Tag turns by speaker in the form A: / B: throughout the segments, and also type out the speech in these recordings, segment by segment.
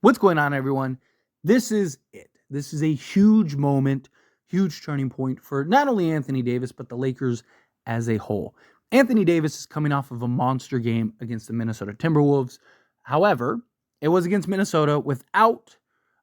A: What's going on, everyone? This is it. This is a huge moment, huge turning point for not only Anthony Davis, but the Lakers as a whole. Anthony Davis is coming off of a monster game against the Minnesota Timberwolves. However, it was against Minnesota without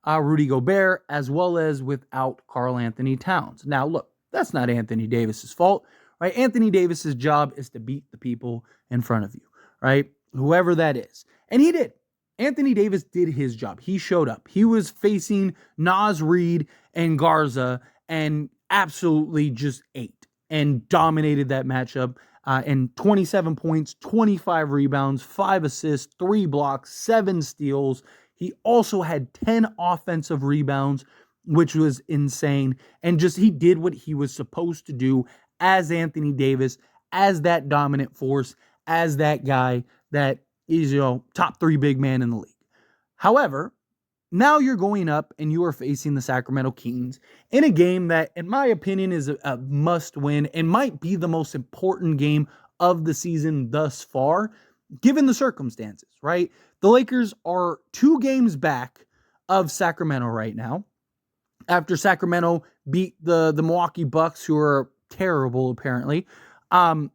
A: Rudy Gobert, as well as without Karl Anthony Towns. Now, look, that's not Anthony Davis's fault, right? Anthony Davis's job is to beat the people in front of you, right? Whoever that is. And he did. Anthony Davis did his job. He showed up. He was facing Naz Reid and Garza and absolutely just ate and dominated that matchup. And 27 points, 25 rebounds, 5 assists, 3 blocks, 7 steals. He also had 10 offensive rebounds, which was insane. And just he did what he was supposed to do as Anthony Davis, as that dominant force, as that guy that is, top 3 big man in the league. However, now you're going up and you are facing the Sacramento Kings in a game that, in my opinion, is a must win and might be the most important game of the season thus far, given the circumstances, right? The Lakers are 2 games back of Sacramento right now, after Sacramento beat the Milwaukee Bucks, who are terrible, apparently. And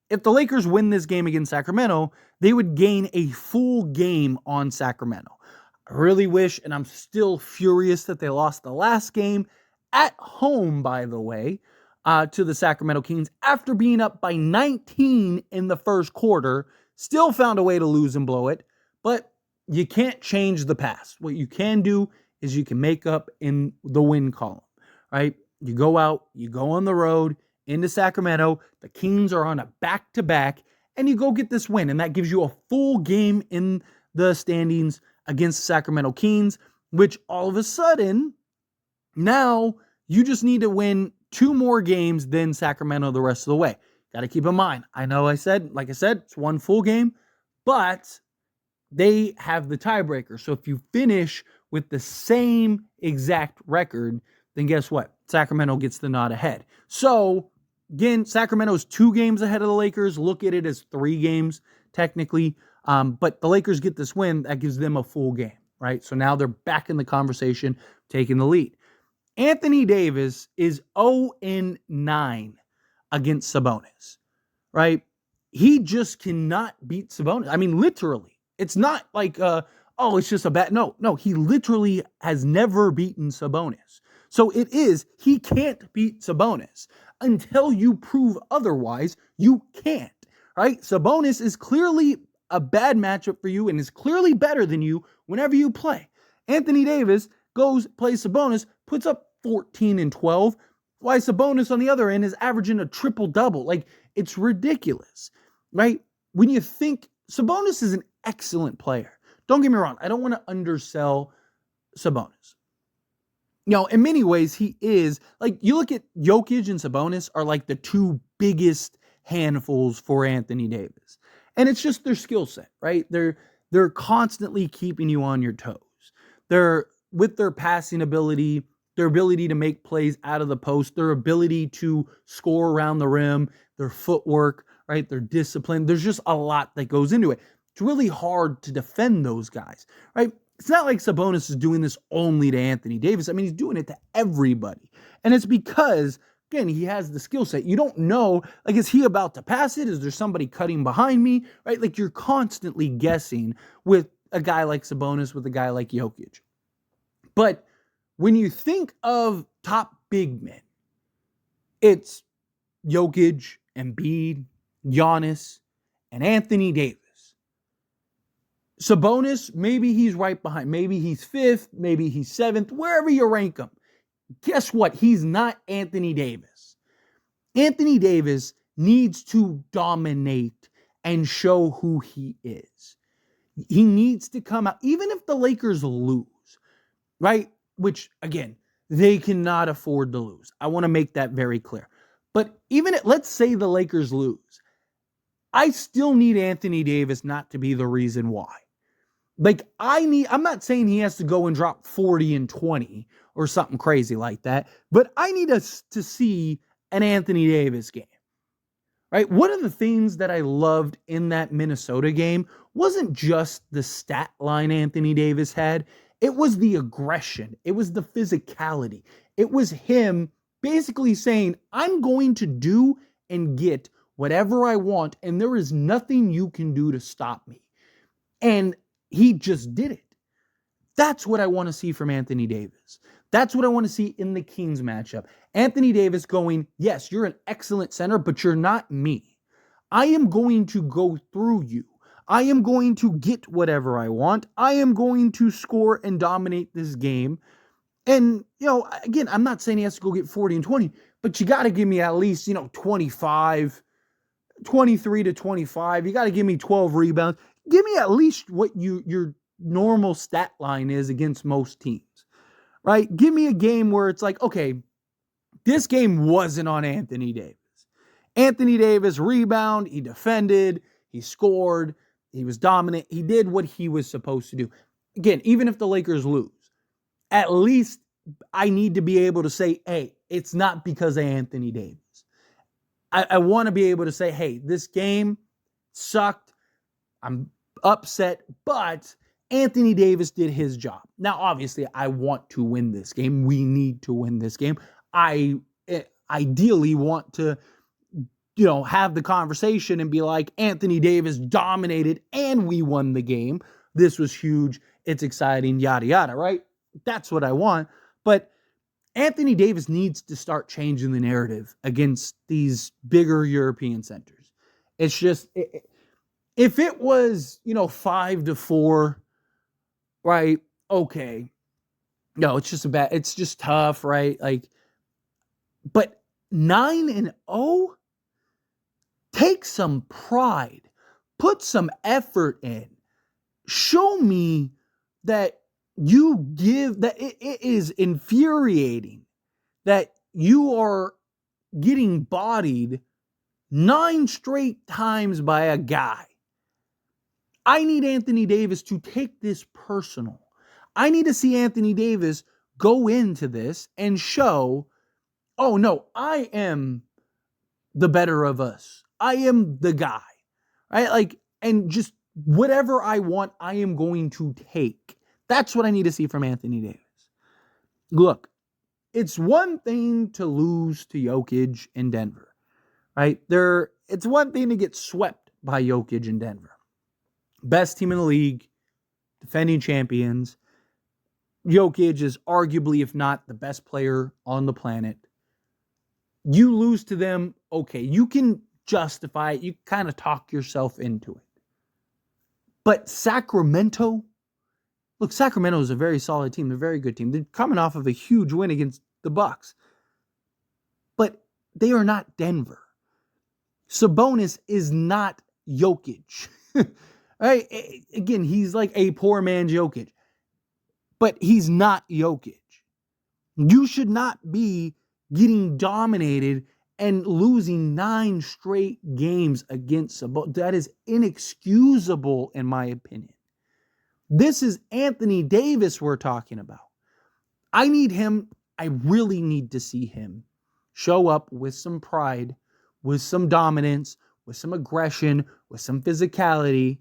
A: if the Lakers win this game against Sacramento, they would gain a full game on Sacramento. I really wish, and I'm still furious that they lost the last game at home, by the way, to the Sacramento Kings after being up by 19 in the first quarter. Still found a way to lose and blow it, but you can't change the past. What you can do is you can make up in the win column, right? You go out, you go on the road into Sacramento. The Kings are on a back-to-back, and you go get this win, and that gives you a full game in the standings against the Sacramento Kings, which all of a sudden, now you just need to win 2 more games than Sacramento the rest of the way. Got to keep in mind, I know like I said, it's 1 full game, but they have the tiebreaker. So if you finish with the same exact record, then guess what? Sacramento gets the nod ahead. So again, Sacramento's 2 games ahead of the Lakers. Look at it as 3 games, technically. But the Lakers get this win. That gives them a full game, right? So now they're back in the conversation, taking the lead. Anthony Davis is 0-9 against Sabonis, right? He just cannot beat Sabonis. I mean, literally. It's not like, it's just a bad... No, he literally has never beaten Sabonis. So he can't beat Sabonis. Until you prove otherwise, you can't, right? Sabonis is clearly a bad matchup for you and is clearly better than you whenever you play. Anthony Davis plays Sabonis, puts up 14 and 12, while Sabonis on the other end is averaging a triple-double. Like, it's ridiculous, right? When you think Sabonis is an excellent player. Don't get me wrong. I don't want to undersell Sabonis. In many ways, he is, like, you look at Jokic and Sabonis are like the 2 biggest handfuls for Anthony Davis. And it's just their skill set, right? They're constantly keeping you on your toes. They're, with their passing ability, their ability to make plays out of the post, their ability to score around the rim, their footwork, right? Their discipline. There's just a lot that goes into it. It's really hard to defend those guys, right? It's not like Sabonis is doing this only to Anthony Davis. I mean, he's doing it to everybody. And it's because, again, he has the skill set. You don't know, like, is he about to pass it? Is there somebody cutting behind me? Right? Like, you're constantly guessing with a guy like Sabonis, with a guy like Jokic. But when you think of top big men, it's Jokic, Embiid, Giannis, and Anthony Davis. Sabonis, maybe he's right behind. Maybe he's 5th. Maybe he's 7th. Wherever you rank him. Guess what? He's not Anthony Davis. Anthony Davis needs to dominate and show who he is. He needs to come out, even if the Lakers lose, right? Which, again, they cannot afford to lose. I want to make that very clear. But even let's say the Lakers lose, I still need Anthony Davis not to be the reason why. Like, I'm not saying he has to go and drop 40 and 20 or something crazy like that, but I need us to see an Anthony Davis game, right? One of the things that I loved in that Minnesota game wasn't just the stat line Anthony Davis had, it was the aggression, it was the physicality. It was him basically saying, I'm going to do and get whatever I want, and there is nothing you can do to stop me. And he just did it. That's what I want to see from Anthony Davis. That's what I want to see in the Kings matchup. Anthony Davis going, yes, you're an excellent center, but you're not me. I am going to go through you. I am going to get whatever I want. I am going to score and dominate this game. And, again, I'm not saying he has to go get 40 and 20, but you got to give me at least, 25, 23 to 25. You got to give me 12 rebounds. Give me at least what your normal stat line is against most teams, right? Give me a game where it's like, okay, this game wasn't on Anthony Davis. Anthony Davis rebound, he defended, he scored, he was dominant. He did what he was supposed to do. Again, even if the Lakers lose, at least I need to be able to say, hey, it's not because of Anthony Davis. I want to be able to say, hey, this game sucked. I'm upset, but Anthony Davis did his job. Now, obviously, I want to win this game. We need to win this game. I ideally want to, have the conversation and be like, Anthony Davis dominated and we won the game. This was huge. It's exciting, yada, yada, right? That's what I want. But Anthony Davis needs to start changing the narrative against these bigger European centers. It's just, if it was, 5-4, right? Okay. No, it's just tough, right? But 9-0, take some pride, put some effort in, show me that it is infuriating that you are getting bodied 9 straight times by a guy. I need Anthony Davis to take this personal. I need to see Anthony Davis go into this and show, oh no, I am the better of us. I am the guy, right? And just whatever I want, I am going to take. That's what I need to see from Anthony Davis. Look, it's one thing to lose to Jokic in Denver, right? It's one thing to get swept by Jokic in Denver. Best team in the league, defending champions. Jokic is arguably, if not the best player on the planet. You lose to them, okay, you can justify it. You kind of talk yourself into it. But Sacramento is a very solid team. They're a very good team. They're coming off of a huge win against the Bucks. But they are not Denver. Sabonis is not Jokic. Right? Again, he's like a poor man's Jokic. But he's not Jokic. You should not be getting dominated and losing 9 straight games against Sabonis. That is inexcusable, in my opinion. This is Anthony Davis we're talking about. I really need to see him show up with some pride, with some dominance, with some aggression, with some physicality,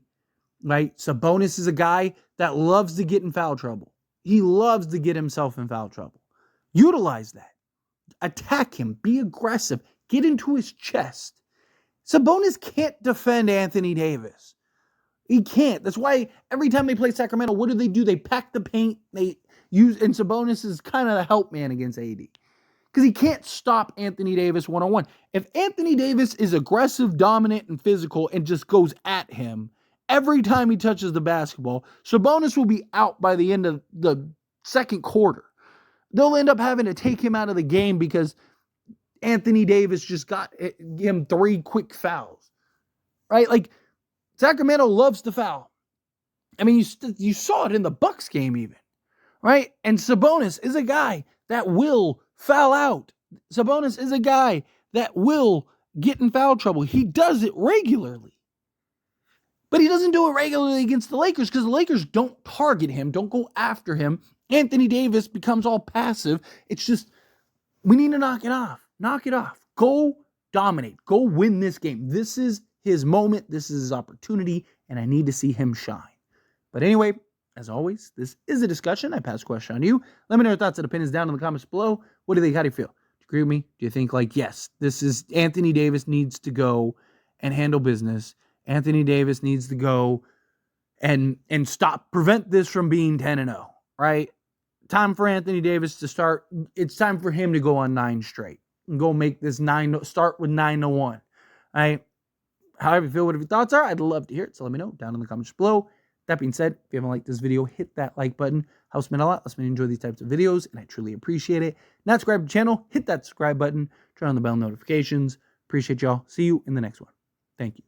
A: right? Sabonis is a guy that loves to get in foul trouble. He loves to get himself in foul trouble. Utilize that. Attack him. Be aggressive. Get into his chest. Sabonis can't defend Anthony Davis. He can't. That's why every time they play Sacramento, what do? They pack the paint. And Sabonis is kind of the help man against AD. Because he can't stop Anthony Davis one-on-one. If Anthony Davis is aggressive, dominant, and physical and just goes at him every time he touches the basketball, Sabonis will be out by the end of the second quarter. They'll end up having to take him out of the game because Anthony Davis just got him 3 quick fouls. Right? Sacramento loves to foul. I mean, you saw it in the Bucks game even. Right? And Sabonis is a guy that will foul out. Sabonis is a guy that will get in foul trouble. He does it regularly. But he doesn't do it regularly against the Lakers because the Lakers don't target him, don't go after him. Anthony Davis becomes all passive. It's just, we need to knock it off. Knock it off. Go dominate. Go win this game. This is his moment. This is his opportunity, and I need to see him shine. But anyway, as always, this is a discussion. I pass the question on to you. Let me know your thoughts and opinions down in the comments below. What do you think? How do you feel? Do you agree with me? Do you think, like, yes, this is Anthony Davis needs to go and handle business. Anthony Davis needs to go and prevent this from being 10-0, right? Time for Anthony Davis to start. It's time for him to go on 9 straight and go make this start with 9-1. Right? However you feel, whatever your thoughts are, I'd love to hear it. So let me know down in the comments below. That being said, if you haven't liked this video, hit that like button. Helps me a lot. Lets me enjoy these types of videos, and I truly appreciate it. Not subscribe to the channel, hit that subscribe button, turn on the bell notifications. Appreciate y'all. See you in the next one. Thank you.